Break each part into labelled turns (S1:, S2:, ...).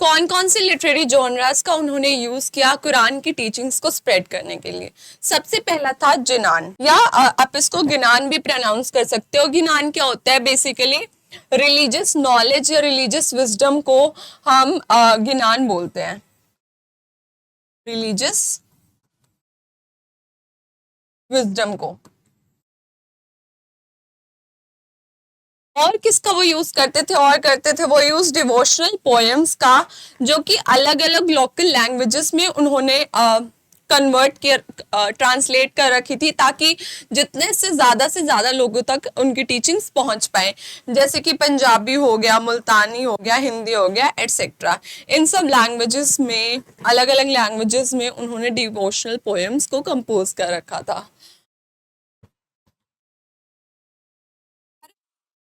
S1: कौन कौन से लिटरेरी जॉनरास का उन्होंने यूज किया कुरान की टीचिंग्स को स्प्रेड करने के लिए? सबसे पहला था जिनान, या आप इसको गिनान भी प्रोनाउंस कर सकते हो। गिनान क्या होता है? बेसिकली रिलीजियस नॉलेज या रिलीजियस विजडम को हम गिनान बोलते हैं, रिलीजियस विजडम को। और किसका वो यूज करते थे? वो यूज डिवोशनल पोएम्स का, जो कि अलग अलग लोकल लैंग्वेजेस में उन्होंने कन्वर्ट किया, ट्रांसलेट कर रखी थी, ताकि जितने से ज्यादा लोगों तक उनकी टीचिंग्स पहुंच पाए। जैसे कि पंजाबी हो गया, मुल्तानी हो गया, हिंदी हो गया, एटसेट्रा। इन सब लैंग्वेजेस में, अलग अलग लैंग्वेजेस में उन्होंने डिवोशनल पोएम्स को कंपोज कर रखा था।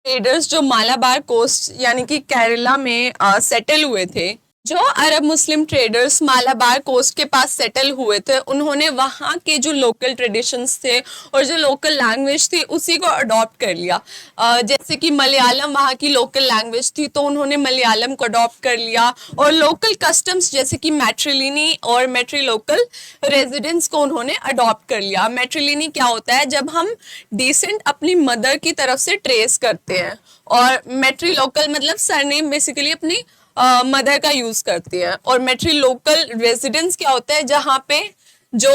S1: ट्रेडर्स जो मालाबार कोस्ट यानी कि केरला में सेटल हुए थे, जो अरब मुस्लिम ट्रेडर्स मालाबार कोस्ट के पास सेटल हुए थे, उन्होंने वहाँ के जो लोकल ट्रेडिशंस थे और जो लोकल लैंग्वेज थी उसी को अडॉप्ट कर लिया। जैसे कि मलयालम वहाँ की लोकल लैंग्वेज थी, तो उन्होंने मलयालम को अडॉप्ट कर लिया। और लोकल कस्टम्स जैसे कि मैट्रिलिनी और मैट्रिलोकल रेजिडेंस को उन्होंने अडॉप्ट कर लिया। मैट्रिलिनी क्या होता है? जब हम डिसेंट अपनी मदर की तरफ से ट्रेस करते हैं, और मैट्रिलोकल मतलब सरनेम बेसिकली अपनी मदर का यूज करती है। और मैट्रिलोकल रेजिडेंस क्या होता है? जहाँ पे जो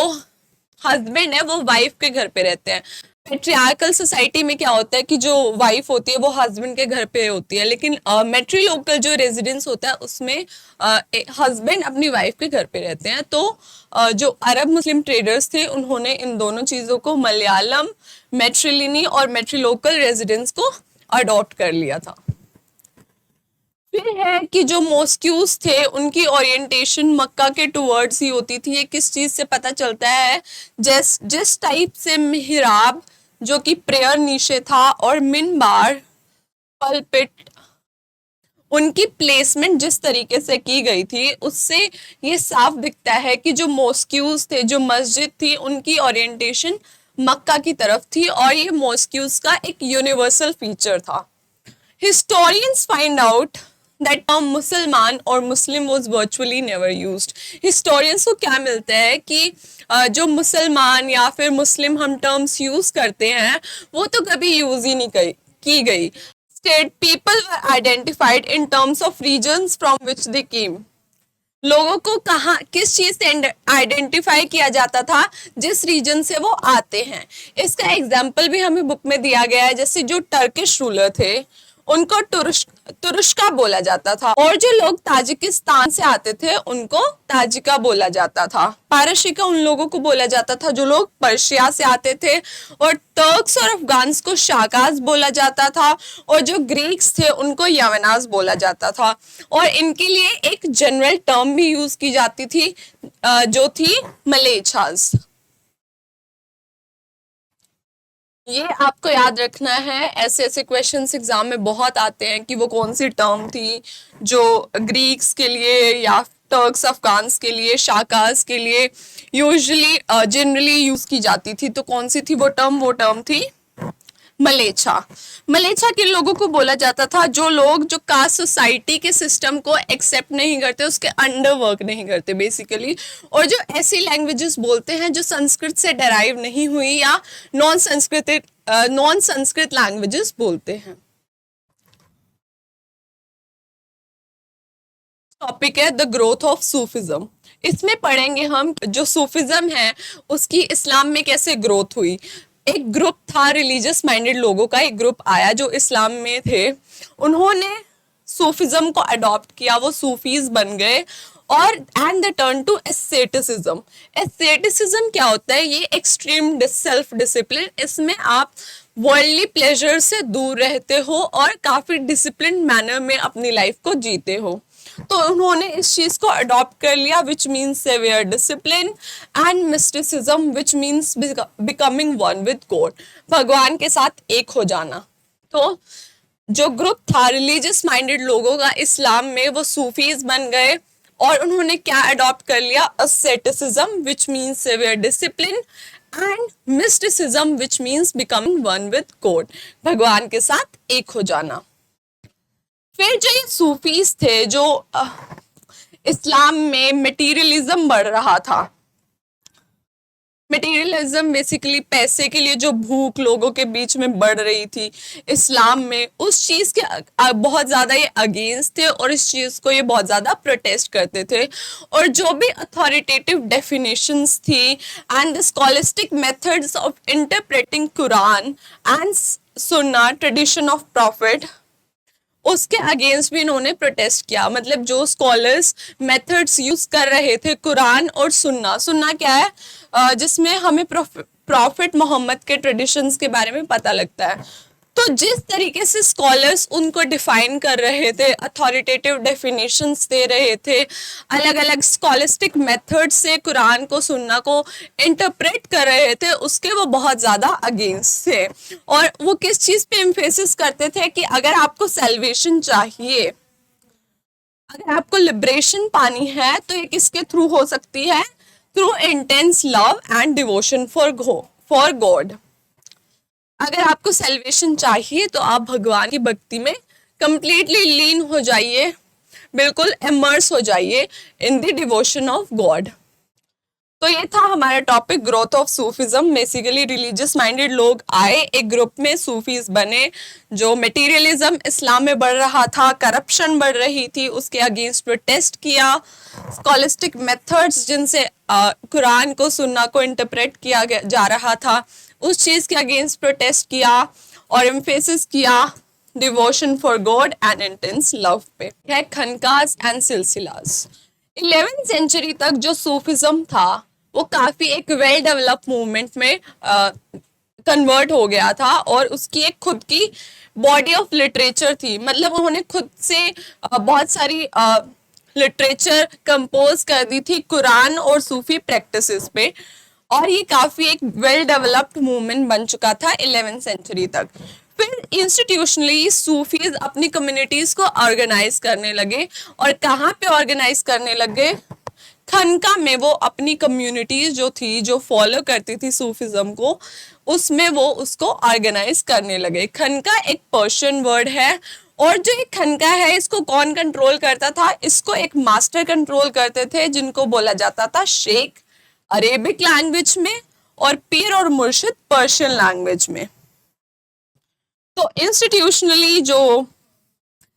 S1: हस्बैंड है वो वाइफ के घर पे रहते हैं। मैट्रियार्कल सोसाइटी में क्या होता है कि जो वाइफ होती है वो हस्बैंड के घर पे होती है, लेकिन मैट्रिलोकल जो रेजिडेंस होता है उसमें हस्बैंड अपनी वाइफ के घर पे रहते हैं। तो जो अरब मुस्लिम ट्रेडर्स थे उन्होंने इन दोनों चीज़ों को, मलयालम, मैट्रिलिनी और मैट्रिलोकल रेजिडेंस को अडॉप्ट कर लिया था। फिर है कि जो मॉस्क्यूज थे उनकी ओरिएंटेशन मक्का के टुवर्ड्स ही होती थी। ये किस चीज से पता चलता है? जिस टाइप से मिहराब जो कि प्रेयर नीशे था और मिनबार पल्पिट, उनकी प्लेसमेंट जिस तरीके से की गई थी उससे ये साफ दिखता है कि जो मॉस्क्यूज थे, जो मस्जिद थी, उनकी ओरिएंटेशन मक्का की तरफ थी, और ये मॉस्क्यूज का एक यूनिवर्सल फीचर था। Historians find out that term मुसलमान और मुस्लिम was virtually never used. Historians को क्या मिलता है कि जो मुसलमान या फिर मुस्लिम हम टर्म्स यूज करते हैं वो तो कभी यूज ही नहीं की गई। State people were identified in terms of regions from which they came. लोगों को कहाँ किस चीज से आइडेंटिफाई किया जाता था? जिस रीजन से वो आते हैं। इसका एग्जाम्पल भी हमें बुक में दिया गया है। जैसे जो टर्किश रूलर थे उनको तुरुष्का बोला जाता था, और जो लोग ताजिकिस्तान से आते थे उनको ताजिका बोला जाता था। पारशिका उन लोगों को बोला जाता था जो लोग पर्शिया से आते थे, और टर्क्स और अफगान्स को शाकाज बोला जाता था, और जो ग्रीक्स थे उनको यवनाज बोला जाता था। और इनके लिए एक जनरल टर्म भी यूज की जाती थी जो थी मलेच्छाज। ये आपको याद रखना है, ऐसे क्वेश्चंस एग्जाम में बहुत आते हैं कि वो कौन सी टर्म थी जो ग्रीक्स के लिए या टर्क्स अफगान्स के लिए, शाकाज के लिए यूजुअली जनरली यूज की जाती थी। तो कौन सी थी वो टर्म थी मलेच्छा। मलेच्छा किन लोगों को बोला जाता था? जो लोग जो कास्ट सोसाइटी के सिस्टम को एक्सेप्ट नहीं करते, उसके अंडर वर्क नहीं करते बेसिकली, और जो ऐसी लैंग्वेजेस बोलते हैं जो संस्कृत से डेराइव नहीं हुई या नॉन संस्कृत लैंग्वेजेस बोलते हैं। टॉपिक है द ग्रोथ ऑफ सूफिज्म। इसमें पढ़ेंगे हम जो सूफिज्म है उसकी इस्लाम में कैसे ग्रोथ हुई। एक ग्रुप था रिलीजियस माइंडेड लोगों का, एक ग्रुप आया जो इस्लाम में थे, उन्होंने सूफिज्म को अडॉप्ट किया, वो सूफीज बन गए, और and the turn to aestheticism. Aestheticism क्या होता है? ये एक्सट्रीम सेल्फ डिसिप्लिन। इसमें आप वर्ल्डली प्लेजर से दूर रहते हो और काफी डिसिप्लिन मैनर में अपनी लाइफ को जीते हो। तो उन्होंने इस चीज को अडॉप्ट कर लिया, which means severe discipline, and mysticism which means becoming one with God, भगवान के साथ एक हो जाना। तो जो ग्रुप था रिलीजियस माइंडेड लोगों का इस्लाम में, वो सूफीज बन गए, और उन्होंने क्या अडॉप्ट कर लिया? Asceticism which means severe discipline, and mysticism which means becoming one with God, भगवान के साथ एक हो जाना। फिर जो ये सूफीज थे जो इस्लाम में मटेरियलिज्म बढ़ रहा था। मटेरियलिज्म बेसिकली पैसे के लिए जो भूख लोगों के बीच में बढ़ रही थी इस्लाम में, उस चीज के बहुत ज्यादा ये अगेंस्ट थे और इस चीज को ये बहुत ज्यादा प्रोटेस्ट करते थे। और जो भी अथॉरिटेटिव डेफिनेशंस थी and the scholastic methods of interpreting Quran and सुन्ना ट्रेडिशन ऑफ प्रॉफिट, उसके अगेंस्ट भी इन्होंने प्रोटेस्ट किया। मतलब जो स्कॉलर्स मेथड्स यूज कर रहे थे कुरान और सुन्ना, सुन्ना क्या है, जिसमें हमें प्रॉफिट मोहम्मद के ट्रेडिशंस के बारे में पता लगता है। तो जिस तरीके से स्कॉलर्स उनको डिफाइन कर रहे थे, अथॉरिटेटिव डेफिनेशंस दे रहे थे, अलग अलग स्कॉलिस्टिक मेथड से कुरान को सुन्ना को इंटरप्रेट कर रहे थे, उसके वो बहुत ज़्यादा अगेंस्ट थे। और वो किस चीज़ पे एम्फेसिस करते थे कि अगर आपको सेल्वेशन चाहिए, अगर आपको लिबरेशन पानी है, तो ये किसके थ्रू हो सकती है? Through intense love and devotion for God. अगर आपको सेल्वेशन चाहिए तो आप भगवान की भक्ति में कंप्लीटली लीन हो जाइए, बिल्कुल इमर्स हो जाइए in the devotion of God. तो ये था हमारा topic growth of Sufism. Basically religious minded लोग आए, एक ग्रुप में सूफीज बने, जो मटेरियलिज्म इस्लाम में बढ़ रहा था, करप्शन बढ़ रही थी, उसके अगेंस्ट प्रोटेस्ट किया। स्कॉलिस्टिक मेथड्स जिनसे कुरान को सुन्ना को इंटरप्रेट किया जा रहा था, उस चीज के अगेंस्ट प्रोटेस्ट किया और एम्फेसिस किया devotion for God and intense love पे। है खनकाज एंड सिलसिलास। 11वीं सेंचुरी तक जो सूफिज्म था वो काफी एक वेल डेवलप मूवमेंट में कन्वर्ट हो गया था और उसकी एक खुद की बॉडी ऑफ लिटरेचर थी। मतलब उन्होंने खुद से बहुत सारी लिटरेचर कंपोज कर दी थी कुरान और सूफी प्रैक्टिसेस पे, और ये काफी एक वेल डेवलप्ड मूवमेंट बन चुका था 11वीं सेंचुरी तक। फिर इंस्टीट्यूशनली सूफीज अपनी कम्युनिटीज को ऑर्गेनाइज करने लगे, और कहाँ पे ऑर्गेनाइज करने लगे? खनका में। वो अपनी कम्युनिटीज जो थी, जो फॉलो करती थी सूफिज्म को, उसमें वो उसको ऑर्गेनाइज करने लगे। खनका एक पर्शियन वर्ड है, और जो एक खनका है इसको कौन कंट्रोल करता था? इसको एक मास्टर कंट्रोल करते थे जिनको बोला जाता था शेख अरेबिक लैंग्वेज में, और पीर और मुर्शिद पर्शियन लैंग्वेज में। तो इंस्टीट्यूशनली जो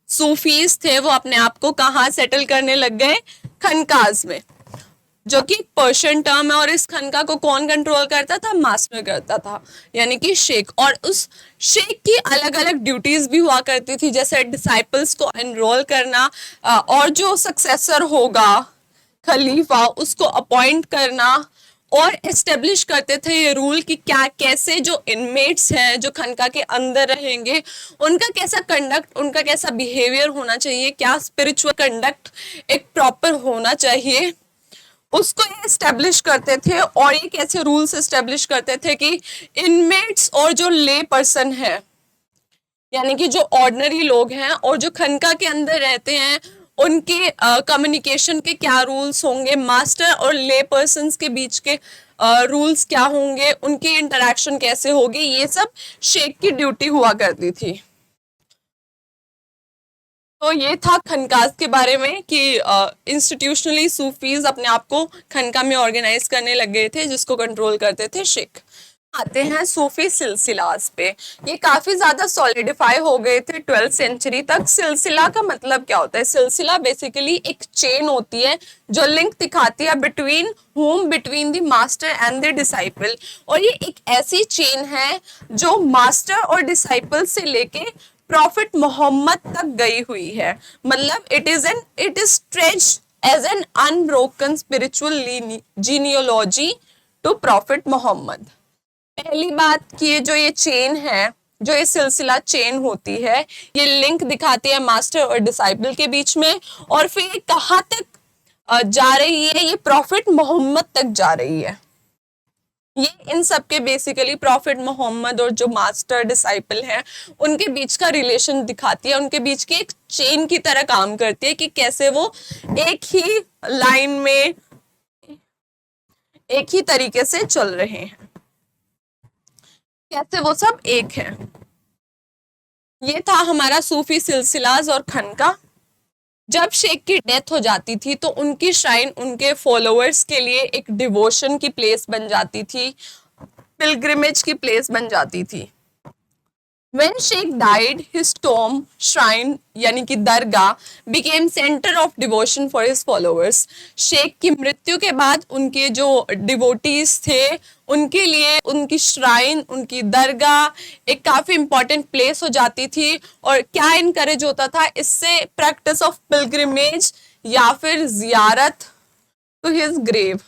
S1: सूफीज थे वो अपने आप को कहाँ सेटल करने लग गए? खनकाज में, जो कि पर्शियन टर्म है। और इस खनका को कौन कंट्रोल करता था? मास्टर करता था, यानी कि शेख। और उस शेख की अलग अलग ड्यूटीज भी हुआ करती थी, जैसे डिसाइपल्स को एनरोल करना, और जो सक्सेसर होगा खलीफा उसको अपॉइंट करना, और एस्टेब्लिश करते थे ये रूल कि क्या कैसे जो इनमेट्स हैं जो खनका के अंदर रहेंगे, उनका कैसा कंडक्ट, उनका कैसा बिहेवियर होना चाहिए, क्या स्पिरिचुअल कंडक्ट एक प्रॉपर होना चाहिए, उसको ये एस्टेब्लिश करते थे। और ये कैसे रूल्स एस्टेब्लिश करते थे कि इनमेट्स और जो ले पर्सन है, यानी कि जो ऑर्डिनरी लोग हैं और जो खनका के अंदर रहते हैं, उनके कम्युनिकेशन के क्या रूल्स होंगे, मास्टर और ले पर्सन्स के बीच के रूल्स क्या होंगे, उनकी इंटरेक्शन कैसे होगी, ये सब शेख की ड्यूटी हुआ करती थी। तो ये था खनकाज के बारे में कि इंस्टीट्यूशनली सूफीज अपने आप को खनका में ऑर्गेनाइज करने लग गए थे, जिसको कंट्रोल करते थे शेख। आते हैं सूफी सिलसिलास पे। ये काफी ज्यादा सॉलिडिफाई हो गए थे 12th सेंचुरी तक। सिलसिला का मतलब क्या होता है? सिलसिला बेसिकली एक चेन होती है जो लिंक दिखाती है between the master and the disciple. और ये एक ऐसी चेन है जो मास्टर और डिसाइपल से लेके प्रॉफिट मोहम्मद तक गई हुई है। मतलब it is stretched as an unbroken spiritual genealogy to prophet Muhammad. पहली बात कि ये चेन है, जो ये सिलसिला चेन होती है, ये लिंक दिखाती है मास्टर और डिसाइपल के बीच में। और फिर ये कहाँ तक जा रही है? ये प्रॉफिट मोहम्मद तक जा रही है। ये इन सब के बेसिकली प्रॉफिट मोहम्मद और जो मास्टर डिसाइपल हैं उनके बीच का रिलेशन दिखाती है, उनके बीच की एक चेन की तरह काम करती है कि कैसे वो एक ही लाइन में एक ही तरीके से चल रहे हैं, कैसे वो सब एक है। ये था हमारा सूफी सिलसिलाज और खनका। जब शेख की डेथ हो जाती थी तो उनकी श्राइन उनके फॉलोअर्स के लिए एक डिवोशन की प्लेस बन जाती थी, पिलग्रिमेज की प्लेस बन जाती थी। When Sheikh died, his tomb, shrine यानी कि दरगाह became center of devotion for his followers. Sheikh की मृत्यु के बाद उनके जो डिवोटीज थे उनके लिए उनकी श्राइन, उनकी दरगाह एक काफी इंपॉर्टेंट प्लेस हो जाती थी। और क्या इनकरेज होता था इससे? प्रैक्टिस ऑफ पिलग्रिमेज या फिर जियारत टू हिज ग्रेव।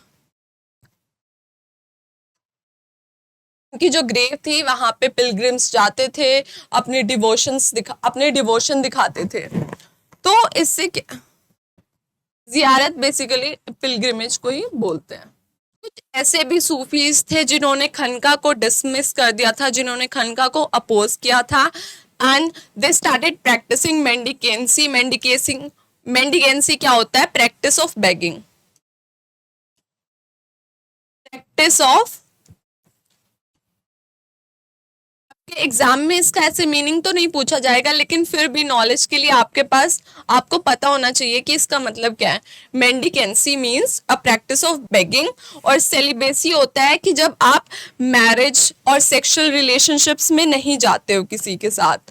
S1: की जो ग्रेव थी वहां पे पिलग्रिम्स जाते थे, अपने डिवोशन दिखाते थे। तो इससे जियारत बेसिकली पिलग्रिमेज को ही बोलते हैं। कुछ ऐसे भी सूफीज थे जिन्होंने खनका को डिसमिस कर दिया था, जिन्होंने खनका को अपोज किया था, एंड दे स्टार्टेड प्रैक्टिसिंग मेंडिकेंसी। मेंडिकेंसी क्या होता है? Practice of begging, practice of. Exam में इसका ऐसे मीनिंग तो नहीं पूछा जाएगा, लेकिन फिर भी नॉलेज के लिए आपको पता होना चाहिए कि इसका मतलब क्या है। Mendicancy means a practice of begging, और सेलिबेसी होता है कि जब आप मैरिज और सेक्सुअल रिलेशनशिप्स में नहीं जाते हो किसी के साथ।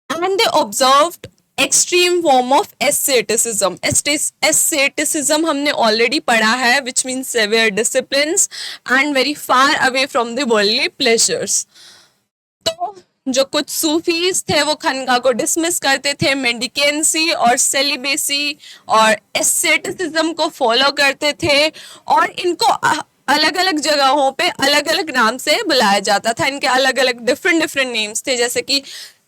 S1: And they observed extreme form of asceticism. Asceticism हमने ऑलरेडी पढ़ा है, which means severe disciplines and very far away from the worldly pleasures. तो जो कुछ सूफीज थे वो खनका को डिसमिस करते थे, मेंडिकेंसी और सेलिबेसी और एस्सेटिसिज्म को फॉलो करते थे, और इनको अलग अलग जगहों पे अलग अलग नाम से बुलाया जाता था। इनके अलग अलग डिफरेंट नेम्स थे, जैसे कि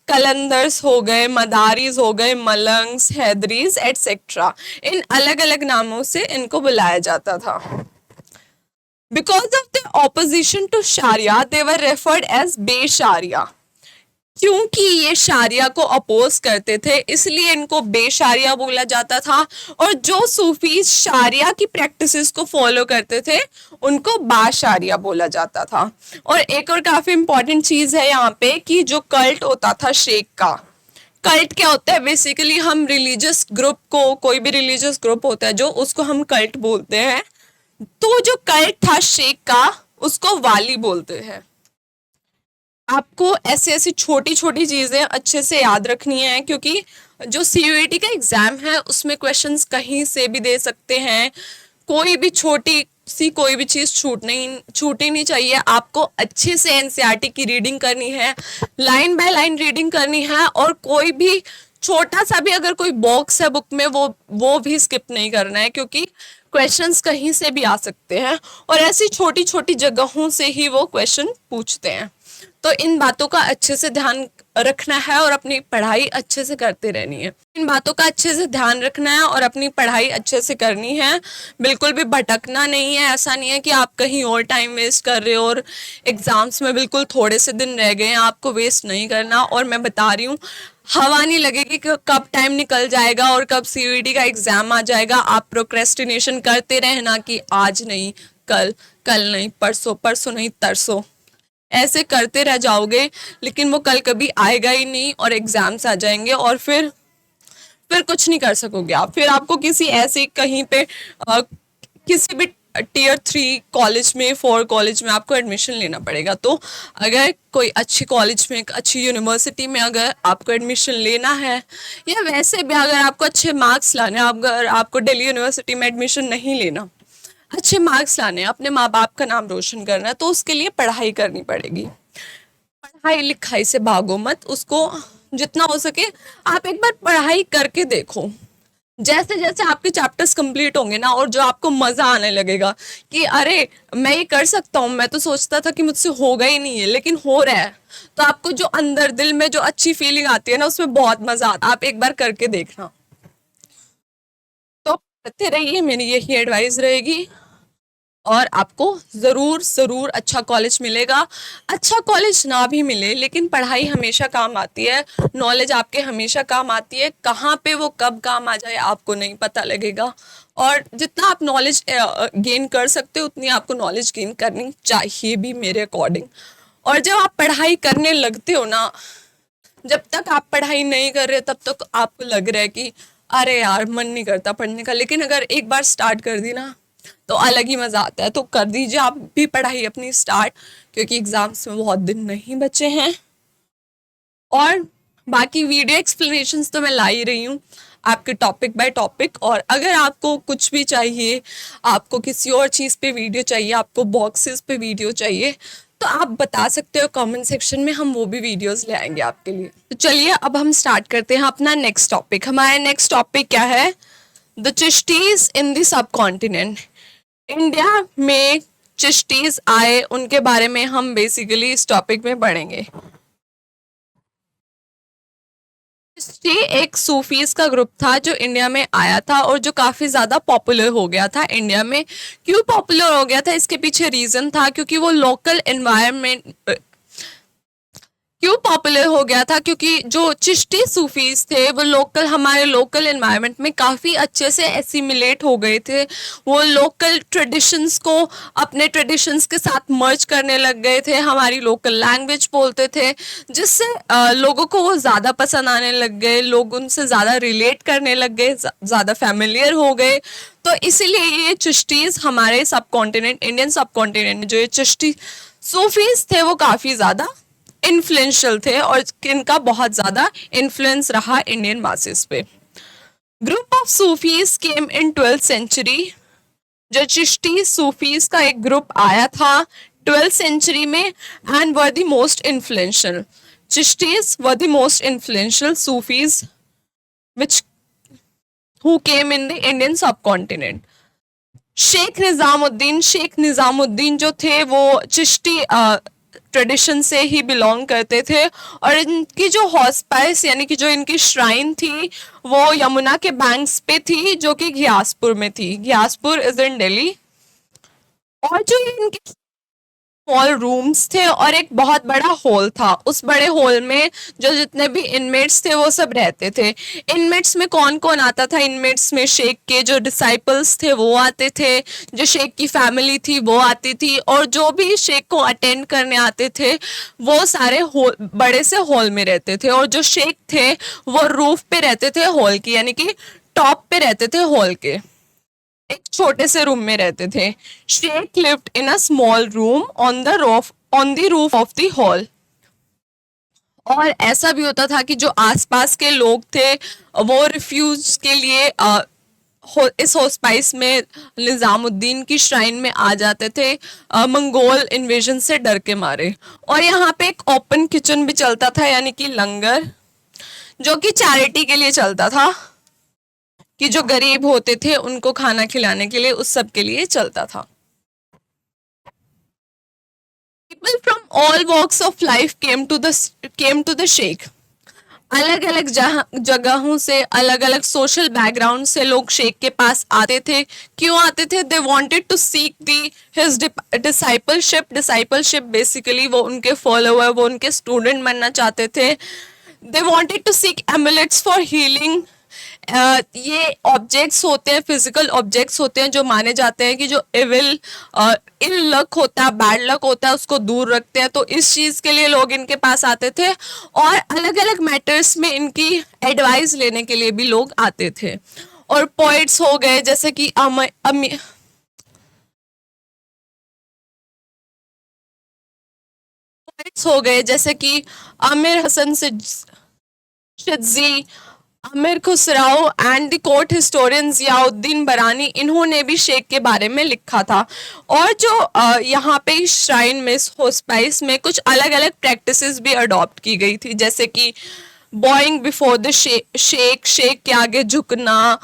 S1: कलंदर्स हो गए, मदारीज हो गए, मलंग्स, हैदरीज एटसेट्रा। इन अलग अलग नामों से इनको बुलाया जाता था। Because of their opposition to Sharia, they were referred as बेशारिया। क्योंकि ये शारिया को अपोज करते थे इसलिए इनको बेशारिया बोला जाता था, और जो सूफी शारिया की प्रैक्टिसेस को फॉलो करते थे उनको बाशारिया बोला जाता था। और एक और काफी इंपॉर्टेंट चीज है यहाँ पे कि जो कल्ट होता था शेख का, कल्ट क्या होता है? बेसिकली हम रिलीजियस ग्रुप को, कोई भी रिलीजियस ग्रुप होता है जो, उसको हम कल्ट बोलते हैं। तो जो कल्ट था शेख का उसको वाली बोलते हैं। आपको ऐसे ऐसी छोटी छोटी चीजें अच्छे से याद रखनी है, क्योंकि जो सीयूईटी का एग्जाम है उसमें क्वेश्चंस कहीं से भी दे सकते हैं। कोई भी छोटी सी कोई भी चीज छूटनी नहीं चाहिए। आपको अच्छे से एनसीईआरटी की रीडिंग करनी है, लाइन बाय लाइन रीडिंग करनी है, और कोई भी छोटा सा भी अगर कोई बॉक्स है बुक में वो भी स्किप नहीं करना है, क्योंकि क्वेश्चंस कहीं से भी आ सकते हैं और ऐसी छोटी छोटी जगहों से ही वो क्वेश्चन पूछते हैं। तो इन बातों का अच्छे से ध्यान रखना है और अपनी पढ़ाई अच्छे से करते रहनी है। इन बातों का अच्छे से ध्यान रखना है और अपनी पढ़ाई अच्छे से करनी है, बिल्कुल भी भटकना नहीं है। ऐसा नहीं है कि आप कहीं और टाइम वेस्ट कर रहे हो और एग्जाम्स में बिल्कुल थोड़े से दिन रह गए हैं, आपको वेस्ट नहीं करना। और मैं बता रही हूँ, हवा नहीं लगेगी कि कब टाइम निकल जाएगा और कब सीयूईटी का एग्जाम आ जाएगा। आप प्रोक्रेस्टिनेशन करते रहना कि आज नहीं कल, कल नहीं परसों, परसों नहीं तरसों, ऐसे करते रह जाओगे, लेकिन वो कल कभी आएगा ही नहीं और एग्जाम्स आ जाएंगे और फिर कुछ नहीं कर सकोगे आप। फिर आपको किसी ऐसे कहीं पे किसी भी टियर 3 कॉलेज में, 4 कॉलेज में आपको एडमिशन लेना पड़ेगा। तो अगर कोई अच्छी कॉलेज में, अच्छी यूनिवर्सिटी में अगर आपको एडमिशन लेना है, या वैसे भी अगर आपको अच्छे मार्क्स लाने हैं, अगर आपको दिल्ली यूनिवर्सिटी में एडमिशन नहीं लेना, अच्छे मार्क्स लाने हैं, अपने माँ बाप का नाम रोशन करना है, तो उसके लिए पढ़ाई करनी पड़ेगी। पढ़ाई लिखाई से भागो मत, उसको जितना हो सके आप एक बार पढ़ाई करके देखो। जैसे जैसे आपके चैप्टर्स कंप्लीट होंगे ना, और जो आपको मजा आने लगेगा कि अरे मैं ये कर सकता हूँ, मैं तो सोचता था कि मुझसे होगा ही नहीं है लेकिन हो रहा है, तो आपको जो अंदर दिल में जो अच्छी फीलिंग आती है ना, उसमें बहुत मजा आता है। आप एक बार करके देखना। तो पढ़ते रहिए, मेरी यही एडवाइस रहेगी, और आपको ज़रूर अच्छा कॉलेज मिलेगा। अच्छा कॉलेज ना भी मिले लेकिन पढ़ाई हमेशा काम आती है, नॉलेज आपके हमेशा काम आती है। कहाँ पे वो कब काम आ जाए आपको नहीं पता लगेगा, और जितना आप नॉलेज गेन कर सकते हो उतनी आपको नॉलेज गेन करनी चाहिए भी मेरे अकॉर्डिंग। और जब आप पढ़ाई करने लगते हो ना, जब तक आप पढ़ाई नहीं कर रहे तब तक आपको लग रहा है कि अरे यार मन नहीं करता पढ़ने का, लेकिन अगर एक बार स्टार्ट कर दी ना तो अलग ही मजा आता है। तो कर दीजिए आप भी पढ़ाई अपनी स्टार्ट, क्योंकि एग्जाम्स में बहुत दिन नहीं बचे हैं। और बाकी वीडियो एक्सप्लेनेशंस तो मैं ला ही रही हूँ आपके टॉपिक बाय टॉपिक। और अगर आपको कुछ भी चाहिए, आपको किसी और चीज़ पे वीडियो चाहिए, आपको बॉक्सेस पे वीडियो चाहिए, तो आप बता सकते हो कमेंट सेक्शन में, हम वो भी वीडियोस ले आएंगे आपके लिए। तो चलिए अब हम स्टार्ट करते हैं अपना नेक्स्ट टॉपिक। हमारा नेक्स्ट टॉपिक क्या है? The Chishtis in the subcontinent. India में चिश्तीज आए, उनके बारे में हम बेसिकली इस टॉपिक में पढ़ेंगे। चिश्ती एक सूफीज का ग्रुप था जो इंडिया में आया था और जो काफ़ी ज़्यादा पॉपुलर हो गया था इंडिया में। क्यों पॉपुलर हो गया था, इसके पीछे रीज़न था, क्योंकि वो लोकल एनवायरनमेंट, क्यों पॉपुलर हो गया था, क्योंकि जो चिश्ती सूफीज थे वो हमारे लोकल एनवायरनमेंट में काफ़ी अच्छे से एसिमिलेट हो गए थे। वो लोकल ट्रेडिशंस को अपने ट्रेडिशंस के साथ मर्ज करने लग गए थे, हमारी लोकल लैंग्वेज बोलते थे, जिससे लोगों को वो ज़्यादा पसंद आने लग गए, लोग उनसे ज़्यादा रिलेट करने लग गए, ज़्यादा फैमिलियर हो गए। तो इसीलिए ये चिश्तीज हमारे सब कॉन्टिनेंट, इंडियन सब कॉन्टिनेंट में जो ये चिश्ती सूफीज थे वो काफ़ी ज़्यादा इन्फ्लुएंशियल थे और इनका बहुत ज़्यादा इन्फ्लुएंस रहा इंडियन मासेस पे। Group of sufis came in 12th century. जो चिश्ती सूफीज का एक ग्रुप आया था 12th सेंचुरी में, and were the most influential. Chishtis were the most influential Sufis which who came in the Indian subcontinent. Sheikh Nizamuddin जो थे वो चिश्ती ट्रेडिशन से ही बिलोंग करते थे, और इनकी जो हॉस्पाइस यानी कि जो इनकी श्राइन थी वो यमुना के बैंक्स पे थी, जो कि घियासपुर में थी। घियासपुर इज इन दिल्ली। और जो इनके स्मॉल रूम्स थे और एक बहुत बड़ा हॉल था, उस बड़े हॉल में जो जितने भी इनमेट्स थे वो सब रहते थे। इनमेट्स में कौन कौन आता था? इनमेट्स में शेख के जो डिसाइपल्स थे वो आते थे, जो शेख की फैमिली थी वो आती थी, और जो भी शेख को अटेंड करने आते थे वो सारे बड़े से हॉल में रहते थे। और जो शेख थे वो रूफ पे रहते थे हॉल की, यानी कि टॉप पे रहते थे हॉल के, एक छोटे से रूम में रहते थे। Sheikh lived in a small room on the roof of the hall. और ऐसा भी होता था कि जो आसपास के लोग थे वो रिफ्यूज के लिए इस हॉस्पाइस में निजामुद्दीन की श्राइन में आ जाते थे, मंगोल इन्वेजन से डर के मारे। और यहाँ पे एक ओपन किचन भी चलता था, यानी कि लंगर, जो कि चैरिटी के लिए चलता था, कि जो गरीब होते थे उनको खाना खिलाने के लिए, उस सब के लिए चलता था। People from all walks of life came to the sheikh. अलग अलग जगहों से, अलग अलग सोशल बैकग्राउंड से लोग शेख के पास आते थे। क्यों आते थे? They wanted to seek his discipleship basically वो उनके फॉलोअर, वो उनके स्टूडेंट बनना चाहते थे। They wanted to seek amulets for healing. ये ऑब्जेक्ट्स होते हैं, फिजिकल ऑब्जेक्ट्स होते हैं, जो माने जाते हैं कि जो इल लक होता है, बैड लक होता है, उसको दूर रखते हैं। तो इस चीज़ के लिए लोग इनके पास आते थे, और अलग अलग मैटर्स में इनकी एडवाइस लेने के लिए भी लोग आते थे। और पोइट्स हो गए जैसे कि Amir Hasan Sijzi, Amir Khusrau and the court historian Ziauddin Barani, इन्होंने भी शेख के बारे में लिखा था। और जो यहाँ पे श्राइन में, हॉस्पाइस में कुछ अलग अलग प्रैक्टिसेस भी अडॉप्ट की गई थी, जैसे कि बॉइंग बिफोर द शेख के आगे झुकना,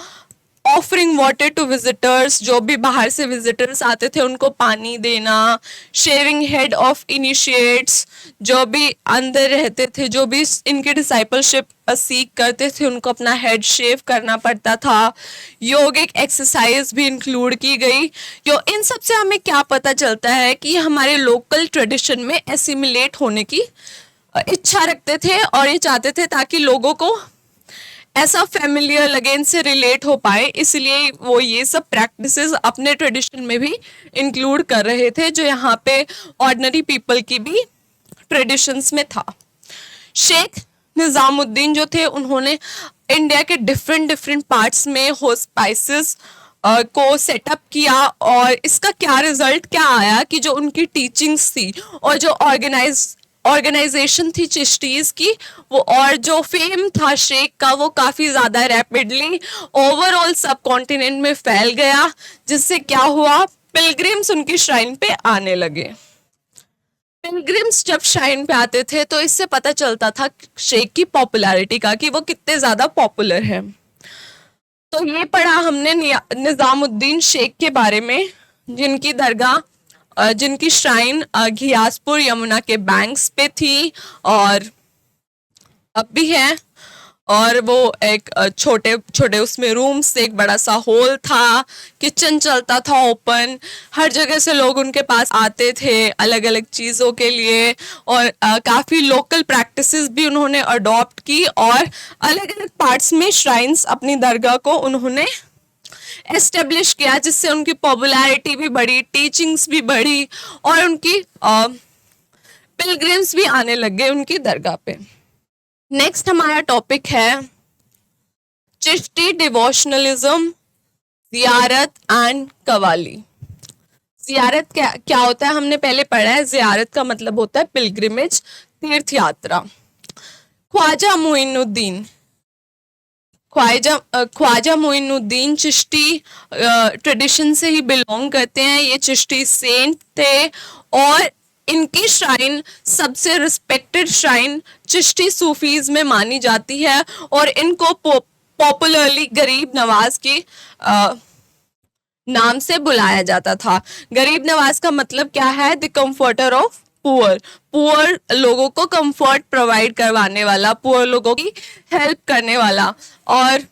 S1: ऑफरिंग वाटर टू विजिटर्स, जो भी बाहर से विजिटर्स आते थे उनको पानी देना, शेविंग हेड ऑफ इनिशिएट्स, जो भी अंदर रहते थे, जो भी इनके डिसाइपलशिप सीख करते थे, उनको अपना हेड शेव करना पड़ता था। योगिक एक्सरसाइज भी इंक्लूड की गई। इन सब से हमें क्या पता चलता है कि हमारे लोकल ट्रेडिशन में एसिमिलेट होने की इच्छा रखते थे, और ये चाहते थे ताकि लोगों को ऐसा फेमिलियर लगे, इनसे रिलेट हो पाए, इसलिए वो ये सब प्रैक्टिसेस अपने ट्रेडिशन में भी इंक्लूड कर रहे थे, जो यहाँ पे ऑर्डिनरी पीपल की भी ट्रेडिशंस में था। शेख निजामुद्दीन जो थे उन्होंने इंडिया के डिफरेंट डिफरेंट पार्ट्स में होस्पाइसेस को सेटअप किया, और इसका क्या रिजल्ट क्या आया कि जो उनकी टीचिंग्स थी और जो ऑर्गेनाइजेशन थी चिश्तीज की, वो और जो फेम था शेख का, वो काफ़ी ज़्यादा रैपिडली ओवरऑल सब कॉन्टिनेंट में फैल गया, जिससे क्या हुआ, पिलग्रिम्स उनकी श्राइन पे आने लगे। पिलग्रिम्स जब श्राइन पे आते थे तो इससे पता चलता था शेख की पॉपुलैरिटी का, कि वो कितने ज़्यादा पॉपुलर है। तो ये पढ़ा हमने निजामुद्दीन शेख के बारे में, जिनकी दरगाह जिनकी श्राइन घियासपुर यमुना के बैंक्स पे थी और अब भी है, और वो एक छोटे छोटे उसमें रूम्स, एक बड़ा सा हॉल था, किचन चलता था ओपन, हर जगह से लोग उनके पास आते थे अलग अलग चीज़ों के लिए, और काफ़ी लोकल प्रैक्टिसेस भी उन्होंने अडॉप्ट की, और अलग अलग पार्ट्स में श्राइन्स अपनी दरगाह को उन्होंने एस्टेब्लिश किया, जिससे उनकी पॉपुलैरिटी भी बढ़ी, टीचिंग्स भी बढ़ी, और उनकी पिलग्रिम्स भी आने लग गए उनकी दरगाह पे। नेक्स्ट हमारा टॉपिक है चिश्ती डिवोशनलिज्म, ज़ियारत एंड कवाली। ज़ियारत क्या होता है, हमने पहले पढ़ा है। ज़ियारत का मतलब होता है पिलग्रिमेज, तीर्थ यात्रा। ख्वाजा मोइनुद्दीन चिश्ती ट्रेडिशन से ही बिलोंग करते हैं। ये चिश्ती सेंट थे, और इनकी श्राइन सबसे रिस्पेक्टेड श्राइन चिश्ती सूफीज में मानी जाती है, और इनको पॉपुलरली गरीब नवाज के नाम से बुलाया जाता था। गरीब नवाज का मतलब क्या है, द कंफर्टर ऑफ पुअर लोगों को कंफर्ट प्रोवाइड करवाने वाला, पुअर लोगों की हेल्प करने वाला। और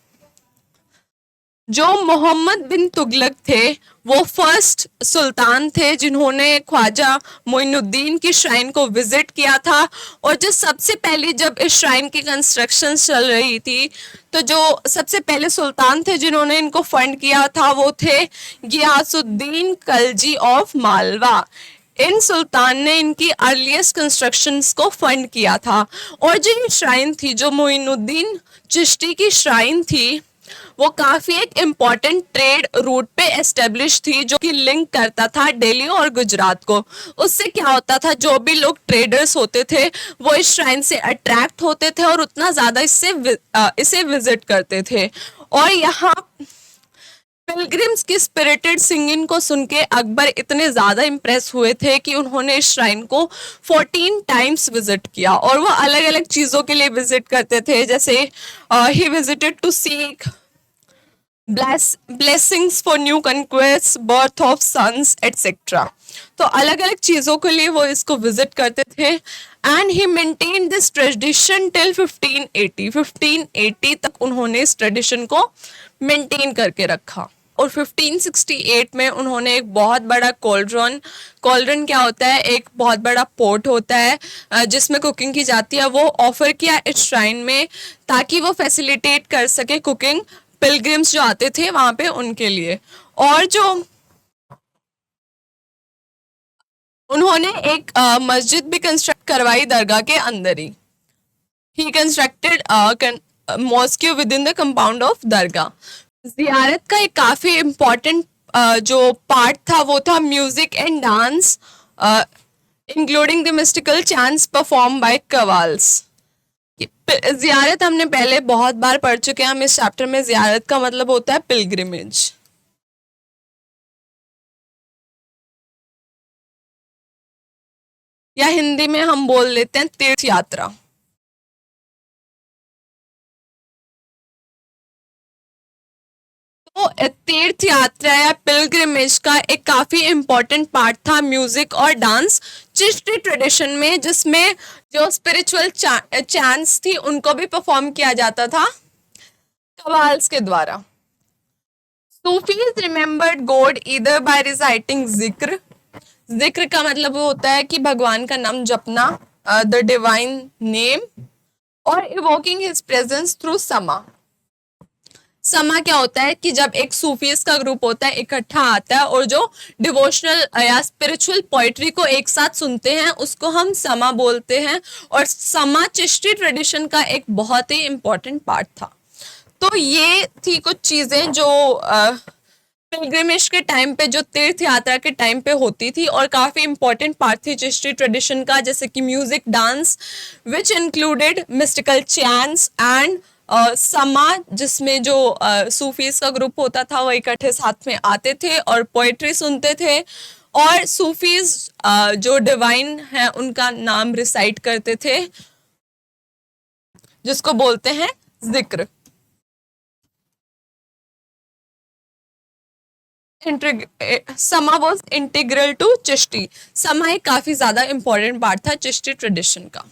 S1: जो मोहम्मद बिन तुगलक थे, वो फर्स्ट सुल्तान थे जिन्होंने ख्वाजा मोइनुद्दीन की श्राइन को विजिट किया था, और जो सबसे पहले जब इस श्राइन की कंस्ट्रक्शन चल रही थी, तो जो सबसे पहले सुल्तान थे जिन्होंने इनको फंड किया था, वो थे गियासुद्दीन खलजी ऑफ मालवा। इन सुल्तान ने इनकी अर्लीस्ट कंस्ट्रक्शंस को फंड किया था। और जो ये श्राइन थी, जो मोइनुद्दीन चिश्ती की श्राइन थी, वो काफ़ी एक इम्पॉर्टेंट ट्रेड रूट पे एस्टेब्लिश थी, जो कि लिंक करता था दिल्ली और गुजरात को। उससे क्या होता था, जो भी लोग ट्रेडर्स होते थे वो इस श्राइन से अट्रैक्ट होते थे और उतना ज़्यादा इसे विजिट करते थे। और यहाँ पिलग्रिम्स की स्पिरिटेड सिंगिंग को सुन के अकबर इतने ज़्यादा इम्प्रेस हुए थे कि उन्होंने इस श्राइन को 14 टाइम्स विजिट किया, और वो अलग अलग चीज़ों के लिए विजिट करते थे। जैसे ही visited to seek blessings for new conquest, birth of sons etcetera. तो अलग अलग चीज़ों के लिए वो इसको विजिट करते थे। And he maintain this tradition till 1580 तक उन्होंने इस ट्रेडिशन को मेंटेन करके रखा। और 1568 में उन्होंने एक बहुत बड़ा कॉल्ड्रन क्या होता है, एक बहुत बड़ा पोट होता है जिसमें कुकिंग की जाती है, वो ऑफर किया इस श्राइन में, ताकि वो फैसिलिटेट कर सके कुकिंग पिलग्रिम्स जो आते थे वहां पे उनके लिए। और जो उन्होंने एक मस्जिद भी कंस्ट्रक्ट करवाई दरगाह के अंदर ही constructed mosque within the compound of dargah. ज़ियारत का एक काफ़ी इम्पॉर्टेंट जो पार्ट था वो था music and dance, including the mystical chants perform by qawwals. ज़ियारत हमने पहले बहुत बार पढ़ चुके हैं हम इस चैप्टर में। ज़ियारत का मतलब होता है पिलग्रिमेज। या हिंदी में हम बोल लेते हैं तीर्थ यात्रा। तो तीर्थ यात्रा या पिलग्रिमेज का एक काफी इम्पोर्टेंट पार्ट था म्यूजिक और डांस चिश्ती ट्रेडिशन में, जिसमें जो स्पिरिचुअल चैंट्स थी उनको भी परफॉर्म किया जाता था कवाल्स के द्वारा। Sufis remembered God either by reciting जिक्र का मतलब होता है कि भगवान का नाम जपना, द डिवाइन नेम, और इवोकिंग हिज प्रेजेंस थ्रू समा क्या होता है कि जब एक सूफीज का ग्रुप होता है इकट्ठा आता है और जो डिवोशनल या स्पिरिचुअल पोइट्री को एक साथ सुनते हैं उसको हम समा बोलते हैं। और समा चिश्ती ट्रेडिशन का एक बहुत ही इम्पोर्टेंट पार्ट था। तो ये थी कुछ चीजें जो पिलग्रिमेज के टाइम पे, जो तीर्थ यात्रा के टाइम पे होती थी और काफी इंपॉर्टेंट पार्ट थी चिश्ती ट्रेडिशन का, जैसे कि music, dance which included mystical chants and समा, जिसमें जो सूफीज का ग्रुप होता था वो इकट्ठे साथ में आते थे और पोएट्री सुनते थे और सूफीज जो डिवाइन है उनका नाम रिसाइट करते थे, जिसको बोलते हैं जिक्र। समा वॉज इंटीग्रल टू चिश्ती। समा एक काफी ज्यादा इंपॉर्टेंट पार्ट था चिश्ती ट्रेडिशन का।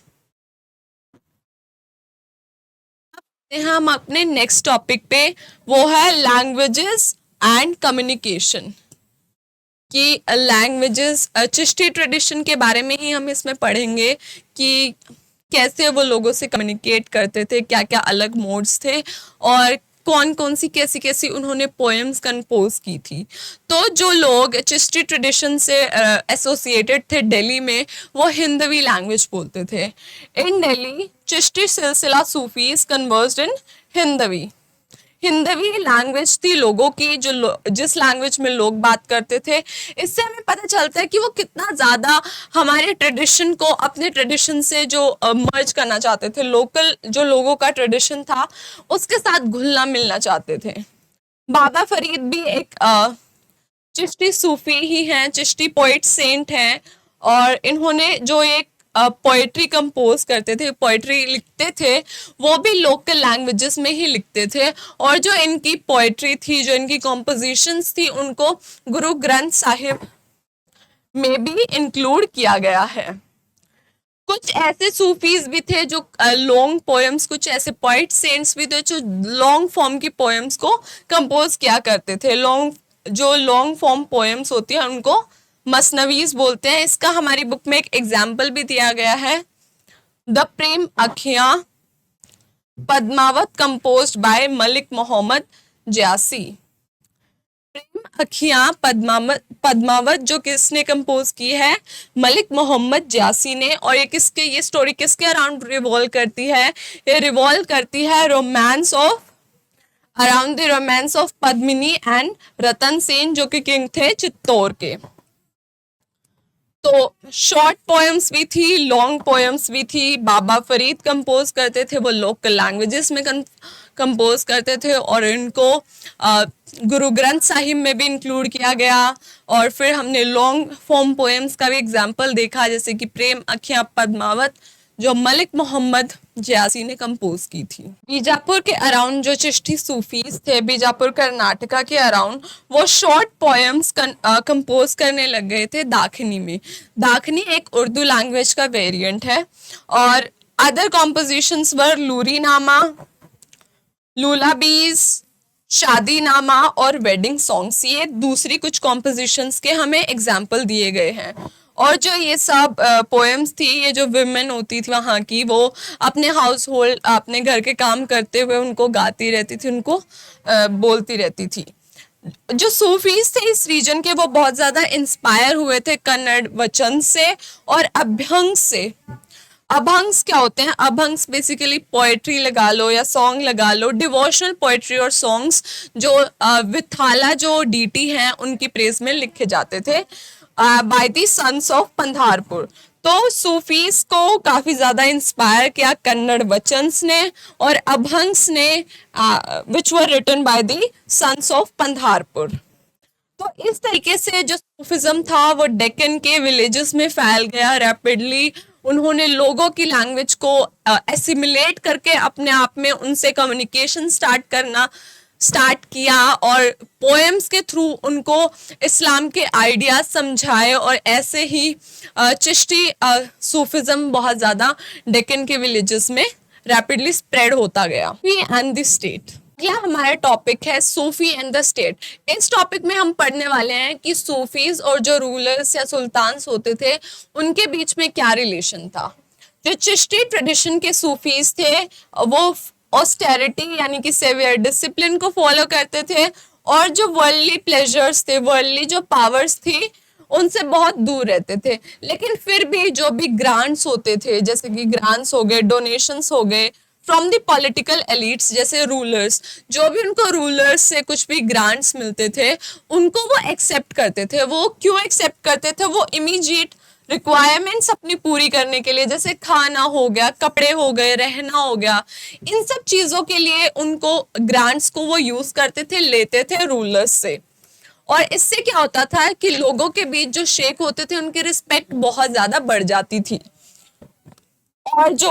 S1: हम अपने नेक्स्ट टॉपिक पे, वो है लैंग्वेजेस एंड कम्युनिकेशन। कि लैंग्वेजेस, चिश्ती ट्रेडिशन के बारे में ही हम इसमें पढ़ेंगे कि कैसे वो लोगों से कम्युनिकेट करते थे, क्या क्या अलग मोड्स थे और कौन कौन सी कैसी कैसी उन्होंने पोएम्स कंपोज की थी। तो जो लोग चिश्ती ट्रेडिशन से एसोसिएटेड थे दिल्ली में, वो हिंदवी लैंग्वेज बोलते थे। इन दिल्ली चिश्ती सिलसिला सूफीज कन्वर्स्ड इन हिंदवी। हिंदवी लैंग्वेज थी लोगों की, जो जिस लैंग्वेज में लोग बात करते थे। इससे हमें पता चलता है कि वो कितना ज़्यादा हमारे ट्रेडिशन को अपने ट्रेडिशन से जो मर्ज करना चाहते थे, लोकल जो लोगों का ट्रेडिशन था उसके साथ घुलना मिलना चाहते थे। बाबा फरीद भी एक चिश्ती सूफी ही हैं, चिश्ती पोइट सेंट हैं और इन्होंने जो एक पोइट्री कंपोज करते थे, पोइट्री लिखते थे, वो भी लोकल लैंग्वेजेस में ही लिखते थे। और जो इनकी पोइट्री थी, जो इनकी कॉम्पोजिशंस थी, उनको गुरु ग्रंथ साहिब में भी इंक्लूड किया गया है। कुछ ऐसे सूफीज भी थे जो लॉन्ग पोएम्स, कुछ ऐसे पोइट सेंट्स भी थे जो लॉन्ग फॉर्म की पोएम्स को कंपोज किया करते थे। जो लॉन्ग फॉर्म पोएम्स होती है उनको मसनवीज बोलते हैं। इसका हमारी बुक में एक एग्जाम्पल भी दिया गया है, द प्रेम अखियां पद्मावत कंपोज्ड बाय मलिक मोहम्मद जयासी। प्रेम अखियां पद्मावत जो किसने कंपोज की है? मलिक मोहम्मद जयासी ने। और ये स्टोरी किसके अराउंड रिवॉल्व करती है? ये रिवॉल्व करती है around the romance of Padmini and Ratan Sen, जो कि किंग थे चित्तौड़ के। तो शॉर्ट पोएम्स भी थी, लॉन्ग पोएम्स भी थी। बाबा फरीद कंपोज करते थे, वो लोकल लैंग्वेजेस में कंपोज करते थे और इनको गुरु ग्रंथ साहिब में भी इंक्लूड किया गया। और फिर हमने लॉन्ग फॉर्म पोएम्स का भी एग्जाम्पल देखा, जैसे कि प्रेम अखियां पद्मावत जो मलिक मोहम्मद जयासी ने कंपोज की थी। बीजापुर के अराउंड जो चिश्ती सूफीज थे, बीजापुर कर्नाटका के अराउंड, वो शॉर्ट पोएम्स कंपोज करने लग गए थे दाखनी में। दाखनी एक उर्दू लैंग्वेज का वेरिएंट है। और अदर कॉम्पोजिशंस वर लूरी नामा, लूलाबीज, शादी नामा और वेडिंग सॉन्ग्स। ये दूसरी कुछ कॉम्पोजिशंस के हमें एग्जाम्पल दिए गए हैं। और जो ये सब पोएम्स थी, ये जो विमेन होती थी वहाँ की, वो अपने हाउस होल्ड, अपने घर के काम करते हुए उनको गाती रहती थी, उनको बोलती रहती थी। जो सूफीज थे इस रीजन के, वो बहुत ज़्यादा इंस्पायर हुए थे कन्नड़ वचन से और अभ्यंग से। अभंग्स क्या होते हैं? अभंग्स बेसिकली पोएट्री लगा लो या सॉन्ग लगा लो, डिवोशनल पोएट्री और सॉन्ग्स जो विथाला जो डीटी हैं उनकी प्रेज में लिखे जाते थे bye the sons of Pandharpur. तो सूफीज को काफी ज्यादा इंस्पायर किया कन्नड़ वचन्स ने और अभंग्स ने, which were written by the sons of Pandharpur. तो इस तरीके से जो सूफिज्म था वो डेक्कन के विलेजेस में फैल गया रैपिडली। उन्होंने लोगों की लैंग्वेज को एसिमिलेट करके अपने आप में उनसे कम्युनिकेशन स्टार्ट किया और पोएम्स के थ्रू उनको इस्लाम के आइडियाज समझाए। और ऐसे ही चिश्ती सूफिज्म बहुत ज़्यादा डेक्कन के विलेजेस में रैपिडली स्प्रेड होता गया। एंड द स्टेट, यह हमारा टॉपिक है सूफी एंड द स्टेट। इस टॉपिक में हम पढ़ने वाले हैं कि सूफीज और जो रूलर्स या सुल्तान्स होते थे उनके बीच में क्या रिलेशन था। जो चिश्ती ट्रेडिशन के सूफीज थे वो ऑस्टेरिटी यानी कि सेवियर डिसिप्लिन को फॉलो करते थे, और जो वर्ल्डली प्लेजर्स थे, वर्ल्डली जो पावर्स थी, उनसे बहुत दूर रहते थे। लेकिन फिर भी जो भी ग्रांट्स होते थे, जैसे कि ग्रांट्स हो गए, डोनेशंस हो गए फ्रॉम द पॉलिटिकल एलिट्स, जैसे रूलर्स, जो भी उनको रूलर्स से कुछ भी ग्रांट्स मिलते थे उनको वो एक्सेप्ट करते थे। वो क्यों एक्सेप्ट करते थे? वो इमीडिएट रिक्वायरमेंट्स अपनी पूरी करने के लिए, जैसे खाना हो गया, कपड़े हो गए, रहना हो गया, इन सब चीजों के लिए उनको ग्रांट्स को वो यूज करते थे, लेते थे रूलर्स से। और इससे क्या होता था कि लोगों के बीच जो शेख होते थे उनकी रिस्पेक्ट बहुत ज्यादा बढ़ जाती थी। और जो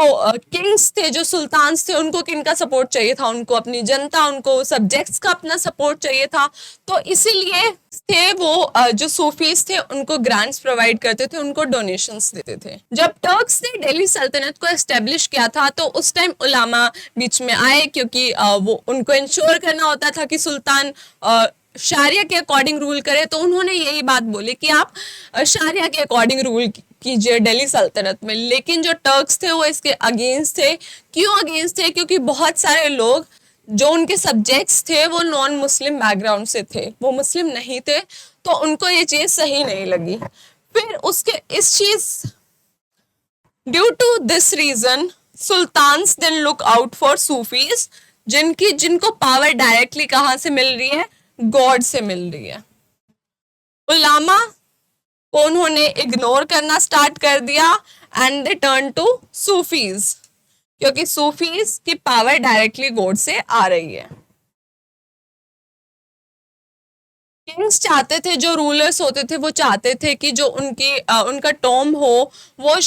S1: किंग्स थे, जो सुल्तान्स थे, उनको किनका सपोर्ट चाहिए था? उनको अपनी जनता, उनको सब्जेक्ट्स का अपना सपोर्ट चाहिए था। तो इसीलिए थे वो जो सूफीज थे उनको ग्रांट्स प्रोवाइड करते थे, उनको डोनेशंस देते थे। जब टर्क्स ने दिल्ली सल्तनत को एस्टेब्लिश किया था तो उस टाइम उलामा बीच में आए, क्योंकि वो उनको इंश्योर करना होता था कि सुल्तान शारिया के अकॉर्डिंग रूल करे। तो उन्होंने यही बात बोली कि आप शारिया के अकॉर्डिंग रूल कीजिए दिल्ली सल्तनत में। लेकिन जो टर्क्स थे वो इसके अगेंस्ट थे। क्यों अगेंस्ट थे? क्योंकि बहुत सारे लोग जो उनके सब्जेक्ट्स थे वो नॉन मुस्लिम बैकग्राउंड से थे, वो मुस्लिम नहीं थे, तो उनको ये चीज सही नहीं लगी। फिर उसके इस चीज due to this reason sultans then look out for sufis, जिनको पावर डायरेक्टली कहां से मिल रही है? गॉड से मिल रही है। उलामा को उन्होंने इग्नोर करना स्टार्ट कर दिया and they turn to sufis, क्योंकि सूफीज की पावर डायरेक्टली गॉड से आ रही है। किंग्स चाहते थे, जो रूलर्स होते थे वो चाहते थे कि जो उनका टॉम हो वो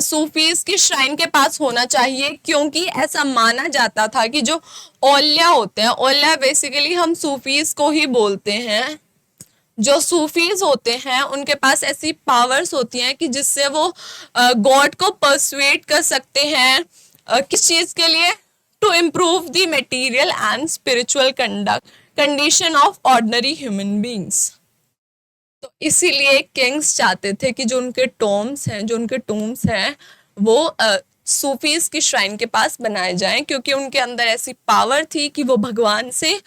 S1: सूफीज की श्राइन के पास होना चाहिए, क्योंकि ऐसा माना जाता था कि जो औलिया होते हैं, औलिया बेसिकली हम सूफीज को ही बोलते हैं, जो सूफीज होते हैं उनके पास ऐसी पावर्स होती हैं कि जिससे वो गॉड को परसुएट कर सकते हैं। किस चीज के लिए? To improve the material and spiritual condition of ordinary human beings. तो इसीलिए किंग्स चाहते थे कि जो उनके टोम्स हैं वो सूफीज की श्राइन के पास बनाए जाएं, क्योंकि उनके अंदर ऐसी पावर थी कि वो भगवान से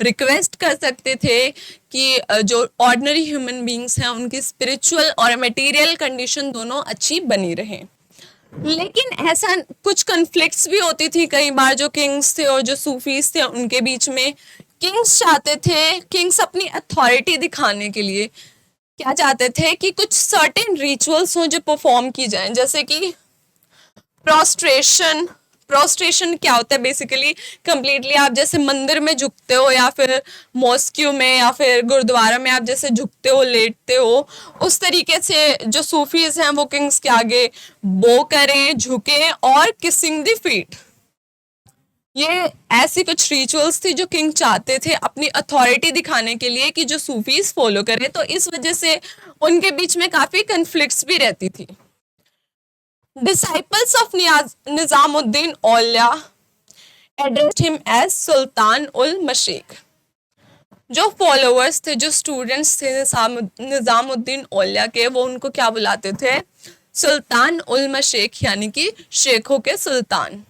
S1: रिक्वेस्ट कर सकते थे कि जो ऑर्डिनरी ह्यूमन बींग्स हैं उनकी स्पिरिचुअल और मटेरियल कंडीशन दोनों अच्छी बनी रहे। लेकिन ऐसा कुछ कन्फ्लिक्ट्स भी होती थी कई बार जो किंग्स थे और जो सूफीज थे उनके बीच में। किंग्स अपनी अथॉरिटी दिखाने के लिए क्या चाहते थे कि कुछ सर्टेन रिचुअल्स हो जो परफॉर्म की जाएं, जैसे कि प्रोस्ट्रेशन क्या होता है? बेसिकली कंप्लीटली आप जैसे मंदिर में झुकते हो या फिर मॉस्क्यू में या फिर गुरुद्वारा में आप जैसे झुकते हो, लेटते हो, उस तरीके से जो सूफीज हैं वो किंग्स के आगे बो करें, झुके और किसिंग द फीट। ये ऐसी कुछ रिचुअल्स थी जो किंग चाहते थे अपनी अथॉरिटी दिखाने के लिए कि जो सूफीज फॉलो करें। तो इस वजह से उनके बीच में काफी कन्फ्लिक्ट्स भी रहती थी। Disciples of Nizamuddin Aulia addressed him as Sultan ul Mashik. जो फॉलोअर्स थे, जो स्टूडेंट्स थे निजामुद्दीन औलिया के, वो उनको क्या बुलाते थे? सुल्तान उल मशेख, यानी कि शेखों के सुल्तान।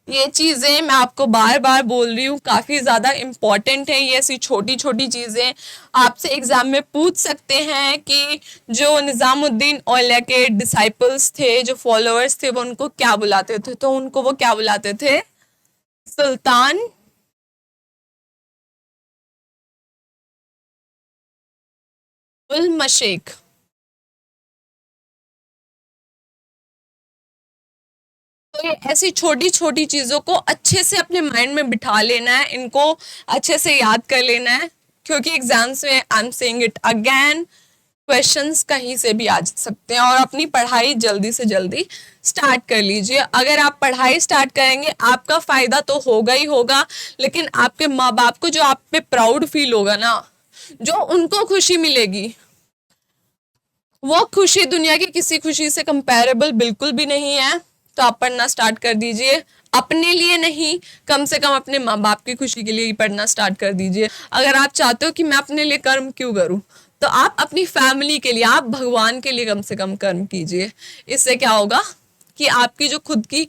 S1: ये चीजें मैं आपको बार बार बोल रही हूँ, काफी ज्यादा इम्पोर्टेंट है। ये ऐसी छोटी छोटी चीजें आपसे एग्जाम में पूछ सकते हैं कि जो निजामुद्दीन औलिया के डिसाइपल्स थे, जो फॉलोअर्स थे, वो उनको क्या बुलाते थे? तो उनको वो क्या बुलाते थे? सुल्तान उल मशेख। तो ये ऐसी छोटी छोटी चीजों को अच्छे से अपने माइंड में बिठा लेना है, इनको अच्छे से याद कर लेना है, क्योंकि एग्जाम्स में I am saying it again, questions कहीं से भी आ सकते हैं। और अपनी पढ़ाई जल्दी से जल्दी स्टार्ट कर लीजिए। अगर आप पढ़ाई स्टार्ट करेंगे आपका फायदा तो होगा ही होगा, लेकिन आपके माँ बाप को जो आप पे प्राउड फील होगा ना, जो उनको खुशी मिलेगी, वो खुशी दुनिया की किसी खुशी से कंपेरेबल बिल्कुल भी नहीं है। तो आप पढ़ना स्टार्ट कर दीजिए, अपने लिए नहीं, कम से कम अपने माँ बाप की खुशी के लिए ही पढ़ना स्टार्ट कर दीजिए। अगर आप चाहते हो कि मैं अपने लिए कर्म क्यों करूं, तो आप अपनी फैमिली के लिए, आप भगवान के लिए कम से कम कर्म कीजिए। इससे क्या होगा कि आपकी जो खुद की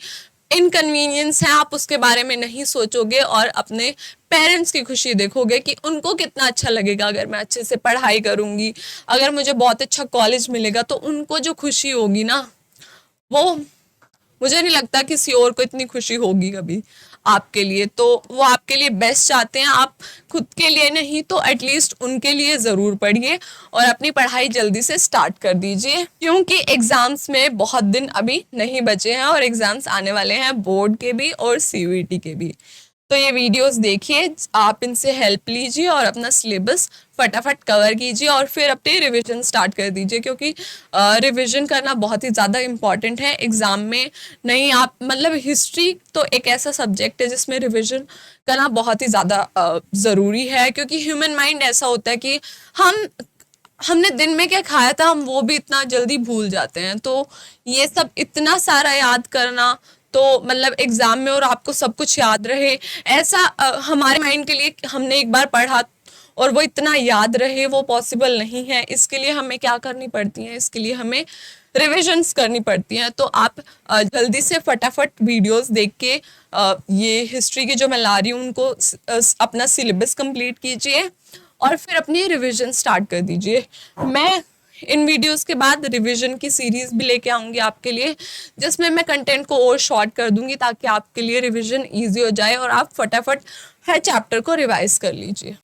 S1: इनकन्वीनियंस है आप उसके बारे में नहीं सोचोगे और अपने पेरेंट्स की खुशी देखोगे कि उनको कितना अच्छा लगेगा अगर मैं अच्छे से पढ़ाई करूँगी, अगर मुझे बहुत अच्छा कॉलेज मिलेगा, तो उनको जो खुशी होगी ना, वो मुझे नहीं लगता किसी और को इतनी खुशी होगी कभी आपके लिए। तो वो आपके लिए बेस्ट चाहते हैं, आप खुद के लिए नहीं तो एटलीस्ट उनके लिए ज़रूर पढ़िए और अपनी पढ़ाई जल्दी से स्टार्ट कर दीजिए, क्योंकि एग्ज़ाम्स में बहुत दिन अभी नहीं बचे हैं और एग्ज़ाम्स आने वाले हैं बोर्ड के भी और सीयूईटी के भी। तो ये वीडियोस देखिए, आप इनसे हेल्प लीजिए और अपना सिलेबस फटाफट कवर कीजिए और फिर अपनी रिवीजन स्टार्ट कर दीजिए, क्योंकि रिवीजन करना बहुत ही ज़्यादा इम्पॉर्टेंट है एग्ज़ाम में। नहीं आप मतलब हिस्ट्री तो एक ऐसा सब्जेक्ट है जिसमें रिवीजन करना बहुत ही ज़्यादा ज़रूरी है, क्योंकि ह्यूमन माइंड ऐसा होता है कि हमने दिन में क्या खाया था हम वो भी इतना जल्दी भूल जाते हैं। तो ये सब इतना सारा याद करना, तो मतलब एग्जाम में और आपको सब कुछ याद रहे ऐसा हमारे माइंड के लिए हमने एक बार पढ़ा और वो इतना याद रहे वो पॉसिबल नहीं है। इसके लिए हमें क्या करनी पड़ती है, इसके लिए हमें रिविजन्स करनी पड़ती हैं। तो आप जल्दी से फटाफट वीडियोस देख के ये हिस्ट्री की जो मैं ला रही हूँ उनको अपना सिलेबस कंप्लीट कीजिए और फिर अपनी रिवीजन स्टार्ट कर दीजिए। मैं इन वीडियोस के बाद रिवीजन की सीरीज भी लेके आऊँगी आपके लिए, जिसमें मैं कंटेंट को और शॉर्ट कर दूँगी ताकि आपके लिए रिवीजन ईजी हो जाए और आप फटाफट हर चैप्टर को रिवाइज कर लीजिए।